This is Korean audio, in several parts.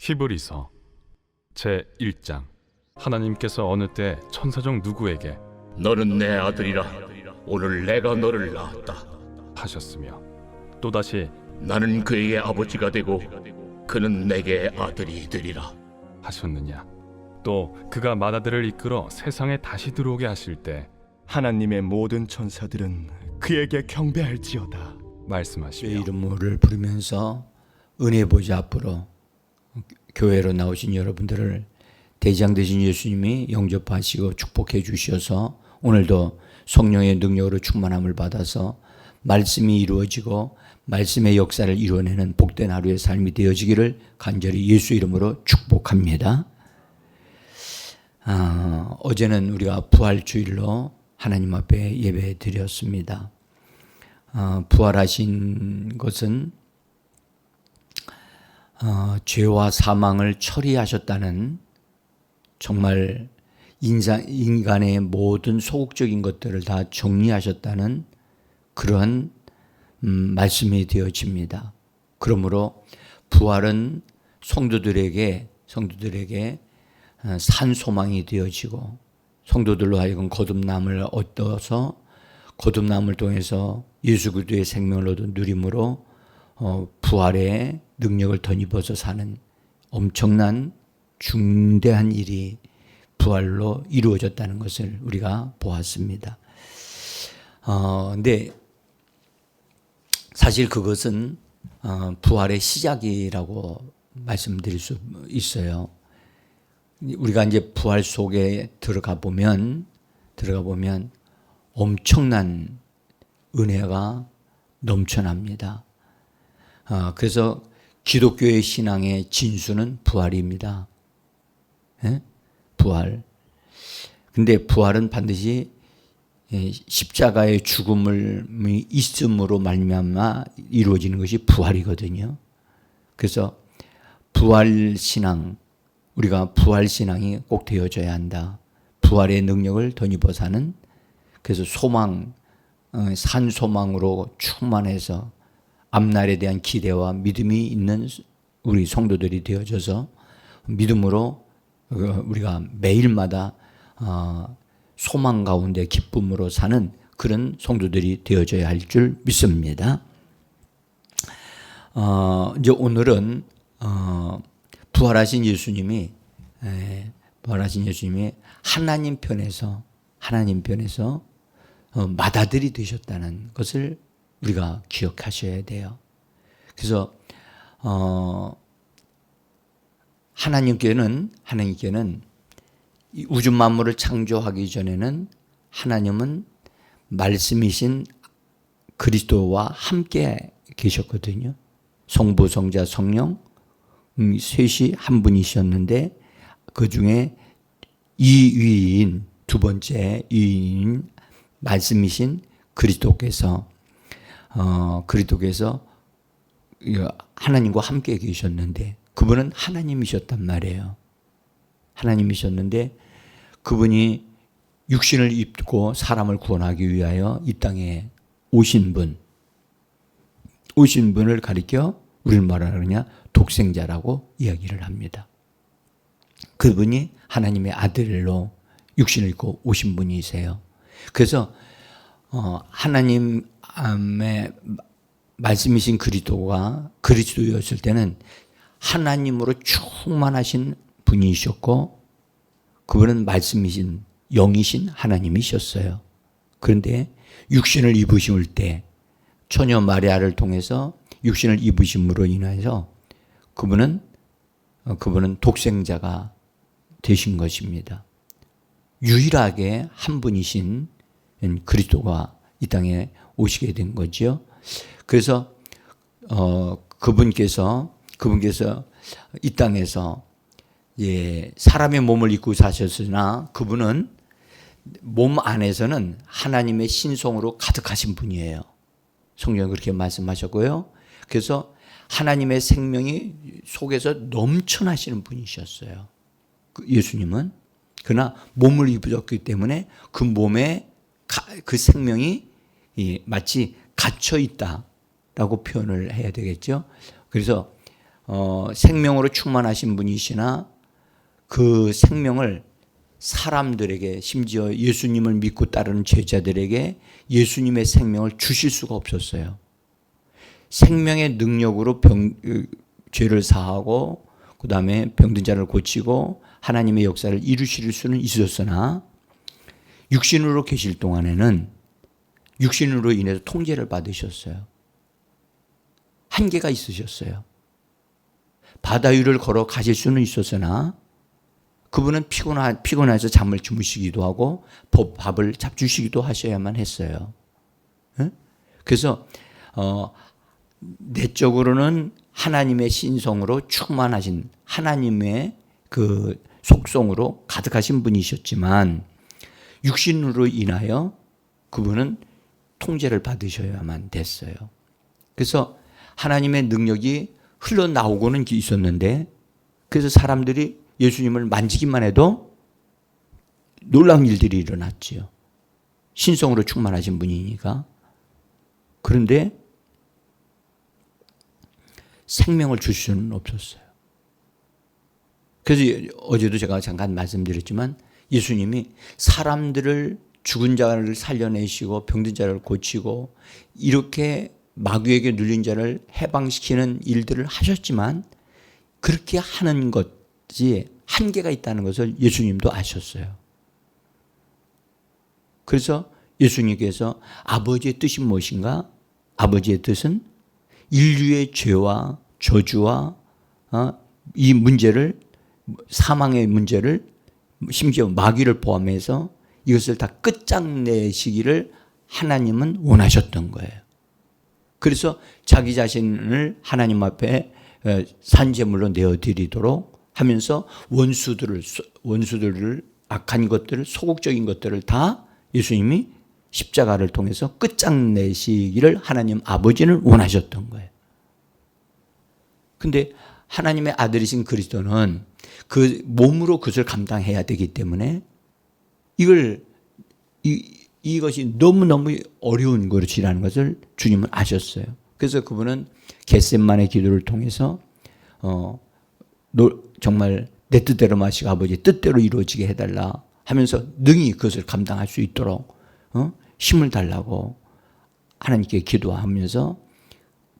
히브리서 제1장. 하나님께서 어느 때 천사 중 누구에게 너는 내 아들이라 오늘 내가 너를 낳았다. 하셨으며, 또다시 나는 그에게 아버지가 되고 그는 내게 아들이 되리라. 하셨느냐. 또 그가 맏아들을 이끌어 세상에 다시 들어오게 하실 때 하나님의 모든 천사들은 그에게 경배할지어다. 내 말씀하시며, 이름을 부르면서 은혜 보좌 앞으로 교회로 나오신 여러분들을 대장 되신 예수님이 영접하시고 축복해 주셔서 오늘도 성령의 능력으로 충만함을 받아서 말씀이 이루어지고 말씀의 역사를 이루어내는 복된 하루의 삶이 되어지기를 간절히 예수 이름으로 축복합니다. 어제는 우리가 부활주일로 하나님 앞에 예배 드렸습니다. 부활하신 것은 죄와 사망을 처리하셨다는, 정말 인간의 모든 소극적인 것들을 다 정리하셨다는 그러한 말씀이 되어집니다. 그러므로 부활은 성도들에게 산 소망이 되어지고, 성도들로 하여금 거듭남을 얻어서 거듭남을 통해서 예수 그리스도의 생명을 얻은 누림으로 부활의 능력을 덧입어서 사는 엄청난 중대한 일이 부활로 이루어졌다는 것을 우리가 보았습니다. 근데 사실 그것은 부활의 시작이라고 말씀드릴 수 있어요. 우리가 이제 부활 속에 들어가 보면 엄청난 은혜가 넘쳐납니다. 그래서 기독교의 신앙의 진수는 부활입니다. 예? 부활. 근데 부활은 반드시 십자가의 죽음이 있음으로 말미암아 이루어지는 것이 부활이거든요. 그래서 부활 신앙, 우리가 부활 신앙이 꼭 되어져야 한다. 부활의 능력을 덧입어 사는, 그래서 소망, 산 소망으로 충만해서 앞날에 대한 기대와 믿음이 있는 우리 성도들이 되어져서 믿음으로 우리가 매일마다 소망 가운데 기쁨으로 사는 그런 성도들이 되어져야 할 줄 믿습니다. 이제 오늘은 부활하신 예수님이 하나님 편에서 맏아들이 되셨다는 것을 우리가 기억하셔야 돼요. 그래서 하나님께는 우주 만물을 창조하기 전에는 하나님은 말씀이신 그리스도와 함께 계셨거든요. 성부, 성자, 성령 셋이 한 분이셨는데 그 중에 두 번째 위인 말씀이신 그리스도께서 하나님과 함께 계셨는데, 그분은 하나님이셨단 말이에요. 하나님이셨는데 그분이 육신을 입고 사람을 구원하기 위하여 이 땅에 오신 분을 가리켜 우리는 뭐라 그러냐, 독생자라고 이야기를 합니다. 그분이 하나님의 아들로 육신을 입고 오신 분이세요. 그래서 하나님의 말씀이신 그리스도가 그리스도였을 때는 하나님으로 충만하신 분이셨고, 그분은 말씀이신 영이신 하나님이셨어요. 그런데 육신을 입으실 때 처녀 마리아를 통해서 육신을 입으심으로 인해서 그분은 독생자가 되신 것입니다. 유일하게 한 분이신 그리스도가 이 땅에 오시게 된 거죠. 그래서 그분께서 이 땅에서 사람의 몸을 입고 사셨으나 그분은 몸 안에서는 하나님의 신성으로 가득하신 분이에요. 성경은 그렇게 말씀하셨고요. 그래서 하나님의 생명이 속에서 넘쳐나시는 분이셨어요. 예수님은. 그러나 몸을 입으셨기 때문에 그 몸에 그 생명이 마치 갇혀 있다라고 표현을 해야 되겠죠. 그래서 생명으로 충만하신 분이시나 그 생명을 사람들에게, 심지어 예수님을 믿고 따르는 제자들에게 예수님의 생명을 주실 수가 없었어요. 생명의 능력으로 죄를 사하고 그 다음에 병든 자를 고치고 하나님의 역사를 이루실 수는 있었으나 육신으로 계실 동안에는 육신으로 인해서 통제를 받으셨어요. 한계가 있으셨어요. 바다 위를 걸어 가실 수는 있었으나 그분은 피곤해서 잠을 주무시기도 하고 밥을 잡수시기도 하셔야만 했어요. 그래서 내적으로는 하나님의 신성으로 충만하신, 하나님의 그 속성으로 가득하신 분이셨지만 육신으로 인하여 그분은 통제를 받으셔야만 됐어요. 그래서 하나님의 능력이 흘러나오고는 있었는데, 그래서 사람들이 예수님을 만지기만 해도 놀라운 일들이 일어났지요. 신성으로 충만하신 분이니까. 그런데 생명을 줄 수는 없었어요. 그래서 어제도 제가 잠깐 말씀드렸지만 예수님이 사람들을, 죽은 자를 살려내시고 병든 자를 고치고 이렇게 마귀에게 눌린 자를 해방시키는 일들을 하셨지만 그렇게 하는 것이 한계가 있다는 것을 예수님도 아셨어요. 그래서 예수님께서 아버지의 뜻이 무엇인가? 아버지의 뜻은 인류의 죄와 저주와 이 문제를, 사망의 문제를, 심지어 마귀를 포함해서 이것을 다 끝장내시기를 하나님은 원하셨던 거예요. 그래서 자기 자신을 하나님 앞에 산제물로 내어드리도록 하면서 원수들을, 악한 것들을, 소극적인 것들을 다 예수님이 십자가를 통해서 끝장내시기를 하나님 아버지는 원하셨던 거예요. 근데 하나님의 아들이신 그리스도는 그 몸으로 그것을 감당해야 되기 때문에 이것이 너무너무 어려운 것이라는 것을 주님은 아셨어요. 그래서 그분은 겟세마네 기도를 통해서 정말 내 뜻대로 마시고 아버지의 뜻대로 이루어지게 해달라 하면서 능히 그것을 감당할 수 있도록 힘을 달라고 하나님께 기도하면서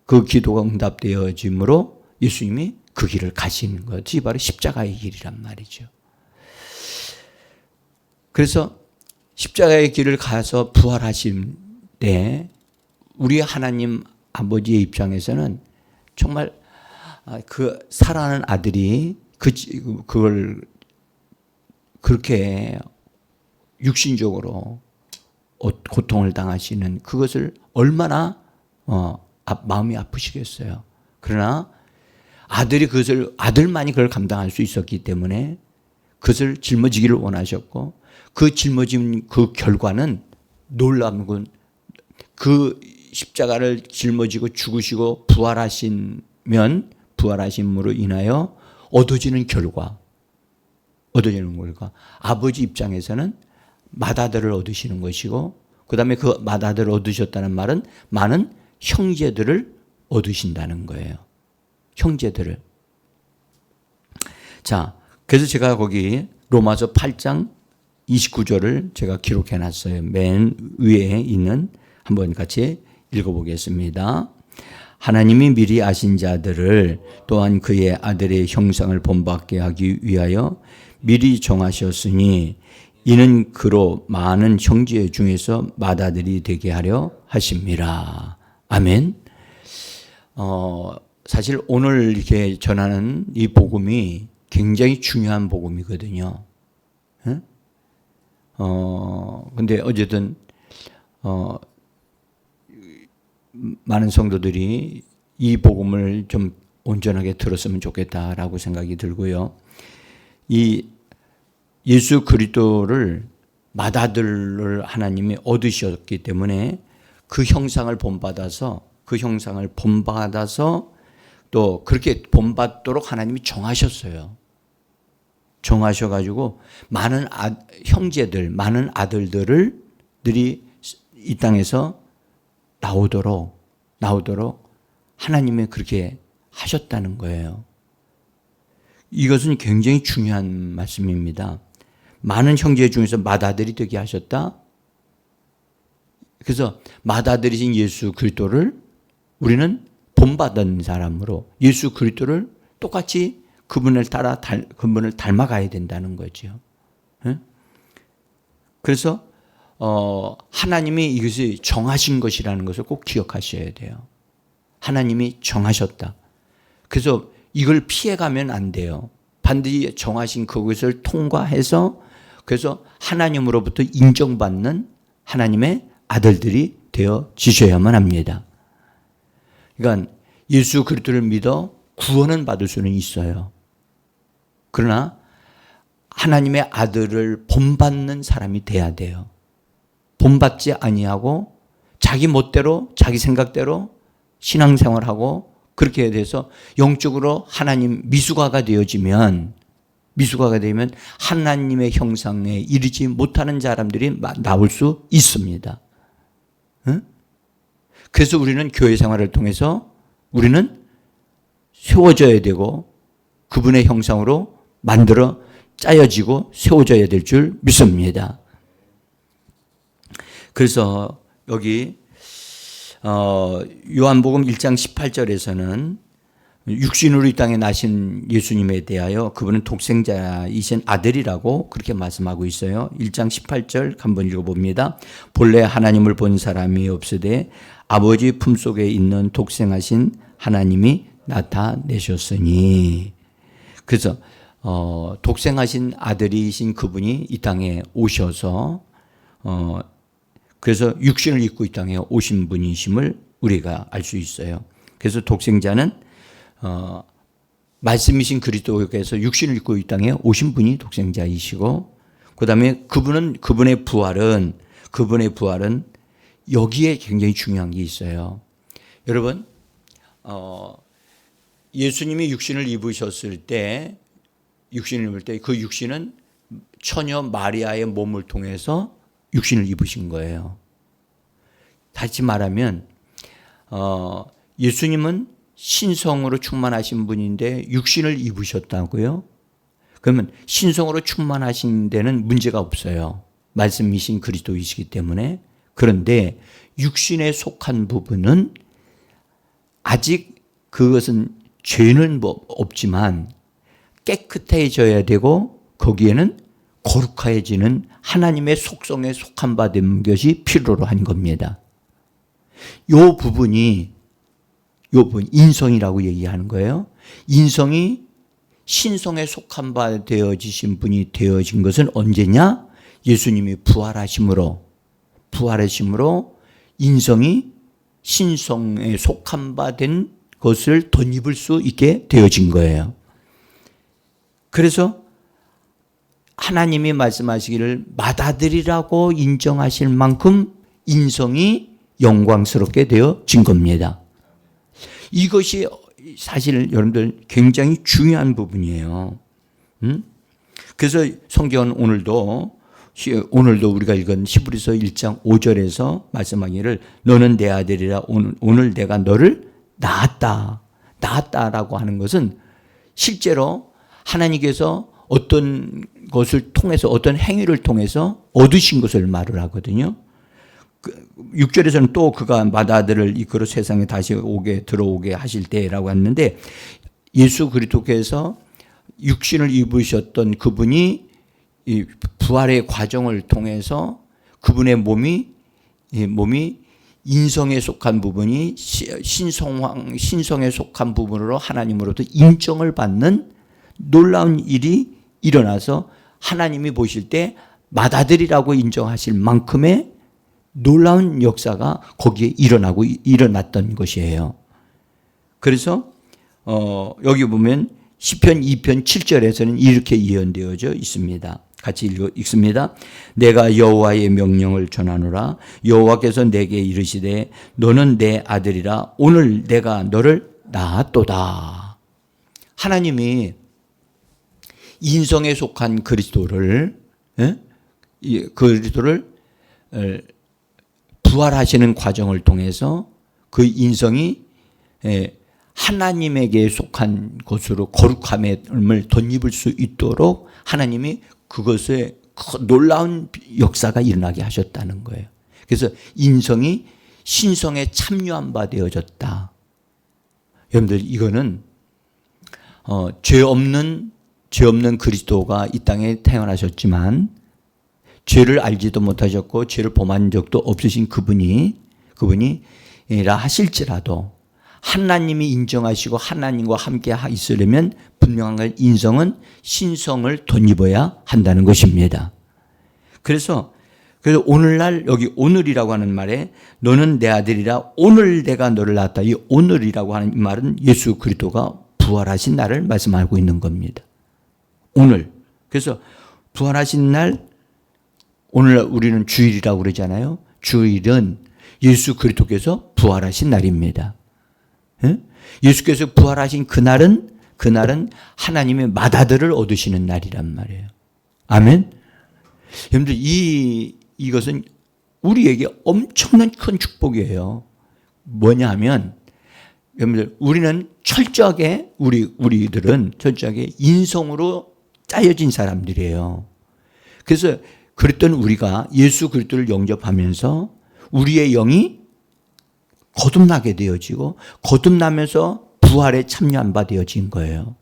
그 기도가 응답되어짐으로 예수님이 그 길을 가시는 것이 바로 십자가의 길이란 말이죠. 그래서 십자가의 길을 가서 부활하신 때 우리 하나님 아버지의 입장에서는 정말 그 사랑하는 아들이 그걸 그렇게 육신적으로 고통을 당하시는 그것을 얼마나 마음이 아프시겠어요. 그러나 아들만이 그걸 감당할 수 있었기 때문에 그것을 짊어지기를 원하셨고, 그 짊어진 그 결과는 놀라운 건 그 십자가를 짊어지고 죽으시고 부활하심으로 인하여 얻어지는 결과, 아버지 입장에서는 맏아들을 얻으시는 것이고, 그 다음에 그 맏아들을 얻으셨다는 말은 많은 형제들을 얻으신다는 거예요. 형제들을. 자, 그래서 제가 거기 로마서 8장 29절을 제가 기록해 놨어요. 맨 위에 있는, 한번 같이 읽어보겠습니다. 하나님이 미리 아신 자들을 또한 그의 아들의 형상을 본받게 하기 위하여 미리 정하셨으니 이는 그로 많은 형제 중에서 맏아들이 되게 하려 하심이라. 아멘. 사실 오늘 이렇게 전하는 이 복음이 굉장히 중요한 복음이거든요. 근데 어쨌든 많은 성도들이 이 복음을 좀 온전하게 들었으면 좋겠다라고 생각이 들고요. 이 예수 그리스도를 맏아들을 하나님이 얻으셨기 때문에 그 형상을 본받아서 또 그렇게 본받도록 하나님이 정하셨어요. 정하셔가지고 많은 형제들, 많은 아들들이 이 땅에서 나오도록 하나님이 그렇게 하셨다는 거예요. 이것은 굉장히 중요한 말씀입니다. 많은 형제 중에서 맏아들이 되게 하셨다. 그래서 맏아들이신 예수 그리스도를 우리는 본받은 사람으로 예수 그리스도를 똑같이 그분을 닮아가야 된다는 거죠. 그래서 하나님이 이것이 정하신 것이라는 것을 꼭 기억하셔야 돼요. 하나님이 정하셨다. 그래서 이걸 피해가면 안 돼요. 반드시 정하신 그것을 통과해서 그래서 하나님으로부터 인정받는 하나님의 아들들이 되어지셔야만 합니다. 그러니까 예수 그리스도를 믿어 구원은 받을 수는 있어요. 그러나 하나님의 아들을 본받는 사람이 돼야 돼요. 본받지 아니하고 자기 멋대로 자기 생각대로 신앙생활하고 그렇게 돼서 영적으로 하나님 미숙아가 되면 하나님의 형상에 이르지 못하는 사람들이 나올 수 있습니다. 그래서 우리는 교회 생활을 통해서 우리는 세워져야 되고 그분의 형상으로 만들어 짜여지고 세워져야 될 줄 믿습니다. 그래서 여기 요한복음 1장 18절에서는 육신으로 이 땅에 나신 예수님에 대하여 그분은 독생자이신 아들이라고 그렇게 말씀하고 있어요. 1장 18절 한번 읽어봅니다. 본래 하나님을 본 사람이 없으되 아버지 품속에 있는 독생하신 하나님이 나타내셨으니. 그래서 독생하신 아들이신 그분이 이 땅에 오셔서 그래서 육신을 입고 이 땅에 오신 분이심을 우리가 알 수 있어요. 그래서 독생자는 말씀이신 그리스도께서 육신을 입고 이 땅에 오신 분이 독생자이시고 그다음에 그분의 부활은 여기에 굉장히 중요한 게 있어요. 여러분 예수님이 육신을 입으셨을 때 그 육신은 처녀 마리아의 몸을 통해서 육신을 입으신 거예요. 다시 말하면 예수님은 신성으로 충만하신 분인데 육신을 입으셨다고요? 그러면 신성으로 충만하신 데는 문제가 없어요. 말씀이신 그리스도이시기 때문에. 그런데 육신에 속한 부분은 아직 그것은 죄는 없지만 깨끗해져야 되고 거기에는 거룩해지는 하나님의 속성에 속한 바 된 것이 필요로 한 겁니다. 이 부분이 인성이라고 얘기하는 거예요. 인성이 신성에 속한 바 되어지신 분이 되어진 것은 언제냐? 예수님이 부활하심으로 인성이 신성에 속한 바 된 것을 덧입을 수 있게 되어진 거예요. 그래서 하나님이 말씀하시기를 맏아들이라고 인정하실 만큼 인성이 영광스럽게 되어진 겁니다. 이것이 사실 여러분들 굉장히 중요한 부분이에요. 그래서 성경은 오늘도 우리가 읽은 히브리서 1장 5절에서 말씀하기를 너는 내 아들이라 오늘 내가 너를 낳았다라고 하는 것은 실제로 하나님께서 어떤 것을 통해서 어떤 행위를 통해서 얻으신 것을 말을 하거든요. 6절에서는 또 그가 맏아들을 이끌어 세상에 다시 들어오게 하실 때라고 했는데 예수 그리스도께서 육신을 입으셨던 그분이 이 부활의 과정을 통해서 그분의 몸이 인성에 속한 부분이 신성에 속한 부분으로 하나님으로부터 인정을 받는 놀라운 일이 일어나서 하나님이 보실 때 맏아들이라고 인정하실 만큼의 놀라운 역사가 거기에 일어났던 것이에요. 그래서 여기 보면 시편 2편 7절에서는 이렇게 예언되어져 있습니다. 같이 읽습니다. 내가 여호와의 명령을 전하노라. 여호와께서 내게 이르시되 너는 내 아들이라 오늘 내가 너를 낳았도다. 하나님이 인성에 속한 그리스도를 부활하시는 과정을 통해서 그 인성이 하나님에게 속한 것으로 거룩함을 덧입을 수 있도록 하나님이 그것에 놀라운 역사가 일어나게 하셨다는 거예요. 그래서 인성이 신성에 참여한 바 되어졌다. 여러분들 이거는 죄 없는 그리스도가 이 땅에 태어나셨지만 죄를 알지도 못하셨고 죄를 범한 적도 없으신 그분이라 하실지라도 하나님이 인정하시고 하나님과 함께 있으려면 분명한 건 인성은 신성을 덧입어야 한다는 것입니다. 그래서 오늘날 여기 오늘이라고 하는 말에 너는 내 아들이라 오늘 내가 너를 낳았다. 이 오늘이라고 하는 말은 예수 그리스도가 부활하신 날을 말씀하고 있는 겁니다. 오늘. 그래서 부활하신 날 오늘 우리는 주일이라고 그러잖아요. 주일은 예수 그리스도께서 부활하신 날입니다. 예수께서 부활하신 그날은 하나님의 맏아들을 얻으시는 날이란 말이에요. 아멘. 여러분들 이것은 우리에게 엄청난 큰 축복이에요. 뭐냐 하면 여러분들 우리는 철저하게 우리들은 철저하게 인성으로 짜여진 사람들이에요. 그래서 그랬던 우리가 예수 그리스도를 영접하면서 우리의 영이 거듭나게 되어지고 거듭나면서 부활에 참여한 바 되어진 거예요.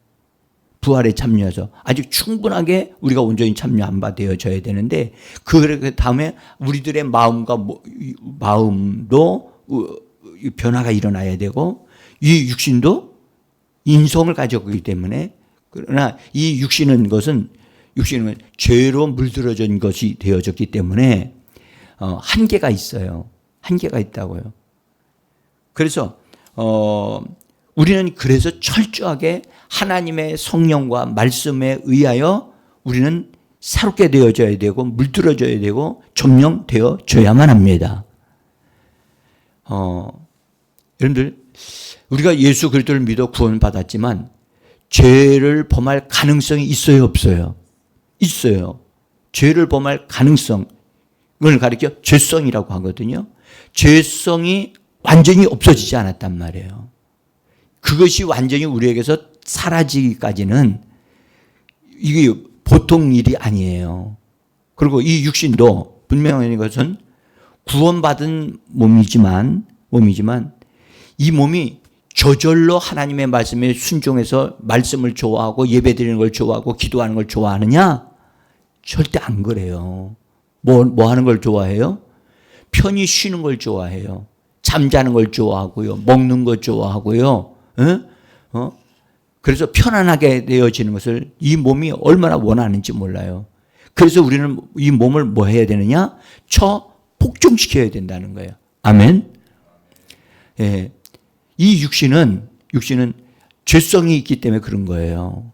부활에 참여해서 아주 충분하게 우리가 온전히 참여한 바 되어져야 되는데 그 다음에 우리들의 마음도 변화가 일어나야 되고 이 육신도 인성을 가지고 있기 때문에 그러나 이 육신은 죄로 물들어진 것이 되어졌기 때문에 한계가 있어요. 한계가 있다고요. 그래서 우리는 그래서 철저하게 하나님의 성령과 말씀에 의하여 우리는 새롭게 되어져야 되고 물들어져야 되고 점령되어져야만 합니다. 여러분들 우리가 예수 그리스도를 믿어 구원받았지만 죄를 범할 가능성이 있어요, 없어요? 있어요. 죄를 범할 가능성을 가리켜 죄성이라고 하거든요. 죄성이 완전히 없어지지 않았단 말이에요. 그것이 완전히 우리에게서 사라지기까지는 이게 보통 일이 아니에요. 그리고 이 육신도 분명한 것은 구원받은 몸이지만 이 몸이 저절로 하나님의 말씀에 순종해서 말씀을 좋아하고 예배드리는 걸 좋아하고 기도하는 걸 좋아하느냐? 절대 안 그래요. 뭐 하는 걸 좋아해요? 편히 쉬는 걸 좋아해요. 잠자는 걸 좋아하고요. 먹는 걸 좋아하고요. 그래서 편안하게 되어지는 것을 이 몸이 얼마나 원하는지 몰라요. 그래서 우리는 이 몸을 뭐 해야 되느냐? 복종시켜야 된다는 거예요. 아멘. 예. 이 육신은 죄성이 있기 때문에 그런 거예요.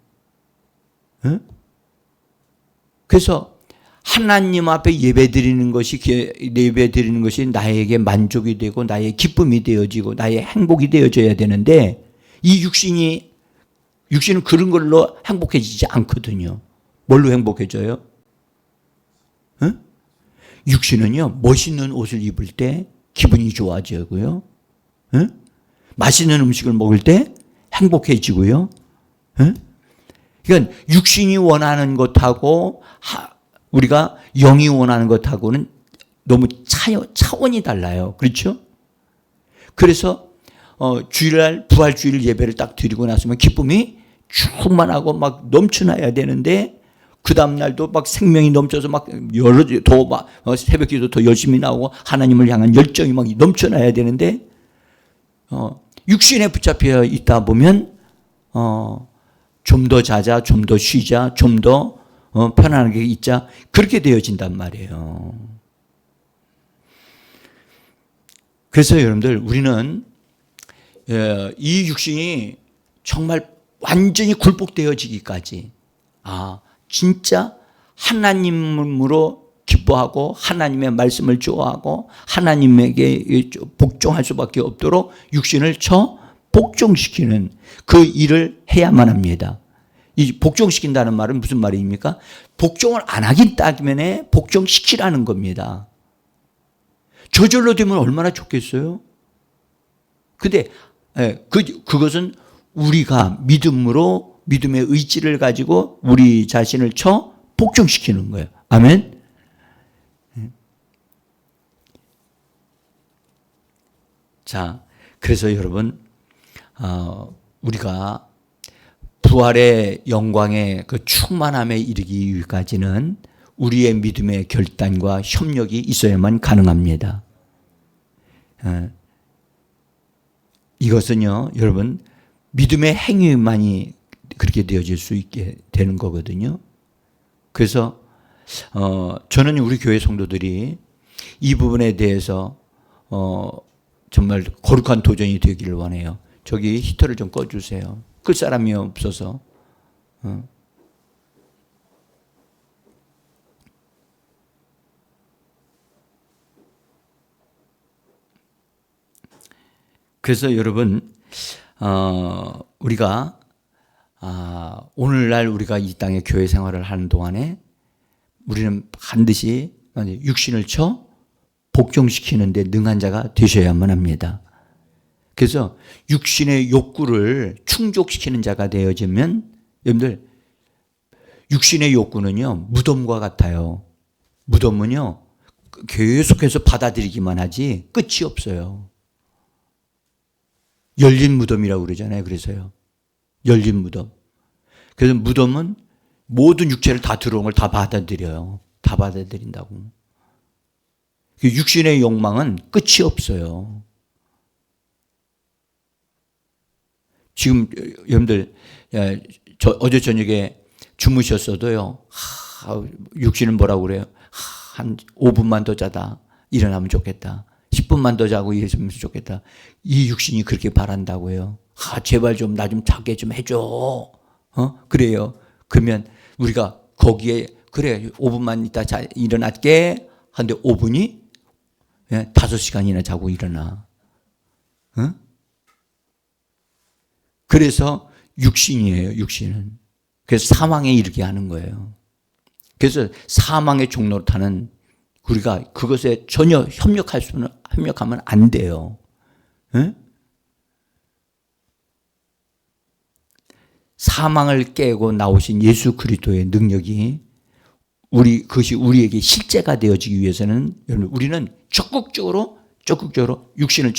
그래서 하나님 앞에 예배드리는 것이 나에게 만족이 되고 나의 기쁨이 되어지고 나의 행복이 되어져야 되는데 이 육신은 그런 걸로 행복해지지 않거든요. 뭘로 행복해져요? 육신은요, 멋있는 옷을 입을 때 기분이 좋아지고요. 맛있는 음식을 먹을 때 행복해지고요. 그러니까 육신이 원하는 것하고 우리가 영이 원하는 것하고는 너무 차원이 달라요. 그렇죠? 그래서 주일날 부활주일 예배를 딱 드리고 나서면 기쁨이 충만하고 막 넘쳐나야 되는데 그 다음날도 막 생명이 넘쳐서 막 새벽기도 더 열심히 나오고 하나님을 향한 열정이 막 넘쳐나야 되는데 육신에 붙잡혀 있다 보면 좀 더 자자, 좀 더 쉬자, 좀 더 편안하게 있자 그렇게 되어진단 말이에요. 그래서 여러분들 우리는 이 육신이 정말 완전히 굴복되어지기까지 진짜 하나님으로 기뻐하고 하나님의 말씀을 좋아하고 하나님에게 복종할 수밖에 없도록 육신을 복종시키는 그 일을 해야만 합니다. 이 복종시킨다는 말은 무슨 말입니까? 복종을 안 하기 때문에 복종시키라는 겁니다. 저절로 되면 얼마나 좋겠어요? 근데 그것은 우리가 믿음의 의지를 가지고 우리 자신을 복종시키는 거예요. 아멘. 자, 그래서 여러분, 우리가 부활의 영광의 그 충만함에 이르기 위까지는 우리의 믿음의 결단과 협력이 있어야만 가능합니다. 이것은요, 여러분, 믿음의 행위만이 그렇게 되어질 수 있게 되는 거거든요. 그래서 저는 우리 교회 성도들이 이 부분에 대해서 정말 거룩한 도전이 되기를 원해요. 저기 히터를 좀 꺼주세요. 끌 사람이 없어서. 그래서 여러분, 우리가 오늘날 우리가 이 땅에 교회 생활을 하는 동안에 우리는 반드시 육신을 복종시키는데 능한 자가 되셔야만 합니다. 그래서 육신의 욕구를 충족시키는 자가 되어지면, 여러분들, 육신의 욕구는요, 무덤과 같아요. 무덤은요, 계속해서 받아들이기만 하지 끝이 없어요. 열린 무덤이라고 그러잖아요. 그래서요. 열린 무덤. 그래서 무덤은 모든 육체를 다 들어온 걸 다 받아들여요. 다 받아들인다고. 육신의 욕망은 끝이 없어요. 지금 여러분들 어제 저녁에 주무셨어도요. 육신은 뭐라고 그래요? 한 5분만 더 자다 일어나면 좋겠다. 10분만 더 자고 일어나면 좋겠다. 이 육신이 그렇게 바란다고요. 제발 좀 나 좀 자게 좀 해줘. 그래요. 그러면 우리가 거기에 그래 5분만 있다 일어날게 하는데 5분이 5시간이나 자고 일어나. 그래서 육신이에요. 육신은. 그래서 사망에 이르게 하는 거예요. 그래서 사망의 종로로 타는 우리가 그것에 전혀 협력하면 안 돼요. 사망을 깨고 나오신 예수 그리스도의 능력이 그것이 우리에게 실제가 되어지기 위해서는 여러분 우리는 적극적으로 육신을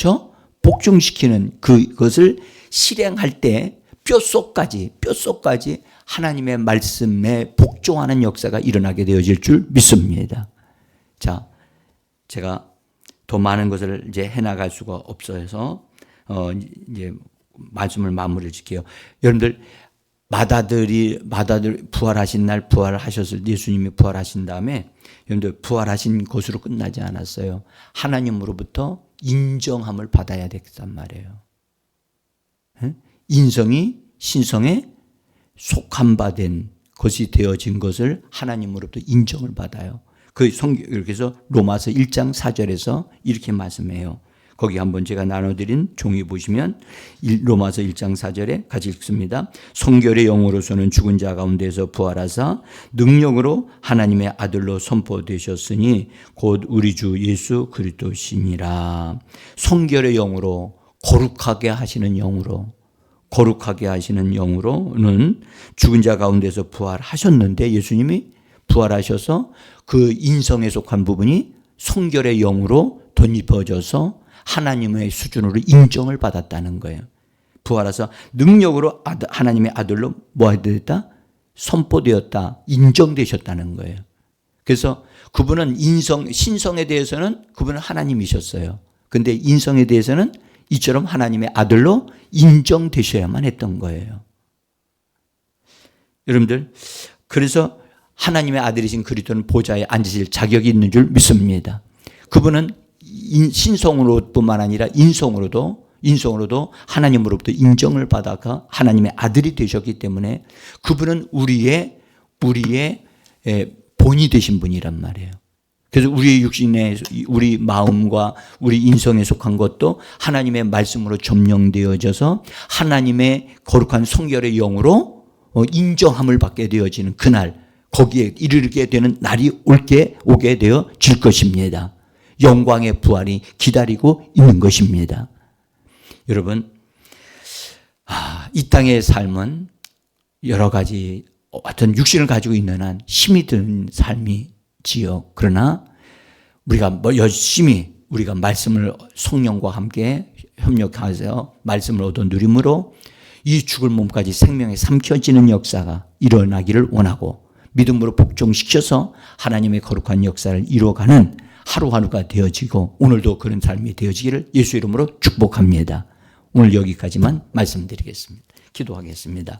복종시키는 그것을 실행할 때 뼛속까지 하나님의 말씀에 복종하는 역사가 일어나게 되어질 줄 믿습니다. 자, 제가 더 많은 것을 이제 해나갈 수가 없어서 이제 말씀을 마무리를 짓게요. 여러분들 마다들이 부활하신 날 부활하셨을 예수님이 부활하신 다음에 여러분들 부활하신 것으로 끝나지 않았어요. 하나님으로부터 인정함을 받아야 되겠단 말이에요. 인성이 신성에 속한 바 된 것이 되어진 것을 하나님으로부터 인정을 받아요. 그래서 로마서 1장 4절에서 이렇게 말씀해요. 거기 한번 제가 나눠드린 종이 보시면 로마서 1장 4절에 같이 읽습니다. 성결의 영으로서는 죽은 자 가운데서 부활하사 능력으로 하나님의 아들로 선포되셨으니 곧 우리 주 예수 그리스도시니라. 성결의 영으로 거룩하게 하시는 영으로는 죽은 자 가운데서 부활하셨는데 예수님이 부활하셔서 그 인성에 속한 부분이 성결의 영으로 덧입혀져서 하나님의 수준으로 인정을 받았다는 거예요. 부활해서 능력으로 하나님의 아들로 뭐하였다? 선포되었다. 인정되셨다는 거예요. 그래서 그분은 신성에 대해서는 그분은 하나님이셨어요. 근데 인성에 대해서는 이처럼 하나님의 아들로 인정되셔야만 했던 거예요. 여러분들, 그래서 하나님의 아들이신 그리스도는 보좌에 앉으실 자격이 있는 줄 믿습니다. 그분은 신성으로뿐만 아니라 인성으로도 하나님으로부터 인정을 받아가 하나님의 아들이 되셨기 때문에 그분은 우리의 본이 되신 분이란 말이에요. 그래서 우리의 육신에 우리 마음과 우리 인성에 속한 것도 하나님의 말씀으로 점령되어져서 하나님의 거룩한 성결의 영으로 인정함을 받게 되어지는 그날 거기에 이르게 되는 날이 오게 되어질 것입니다. 영광의 부활이 기다리고 있는 것입니다. 여러분, 이 땅의 삶은 여러 가지 어떤 육신을 가지고 있는 한 힘이 드는 삶이지요. 그러나 우리가 열심히 우리가 말씀을 성령과 함께 협력하여 말씀을 얻어 누림으로 이 죽을 몸까지 생명에 삼켜지는 역사가 일어나기를 원하고 믿음으로 복종시켜서 하나님의 거룩한 역사를 이루어가는 하루하루가 되어지고 오늘도 그런 삶이 되어지기를 예수 이름으로 축복합니다. 오늘 여기까지만 말씀드리겠습니다. 기도하겠습니다.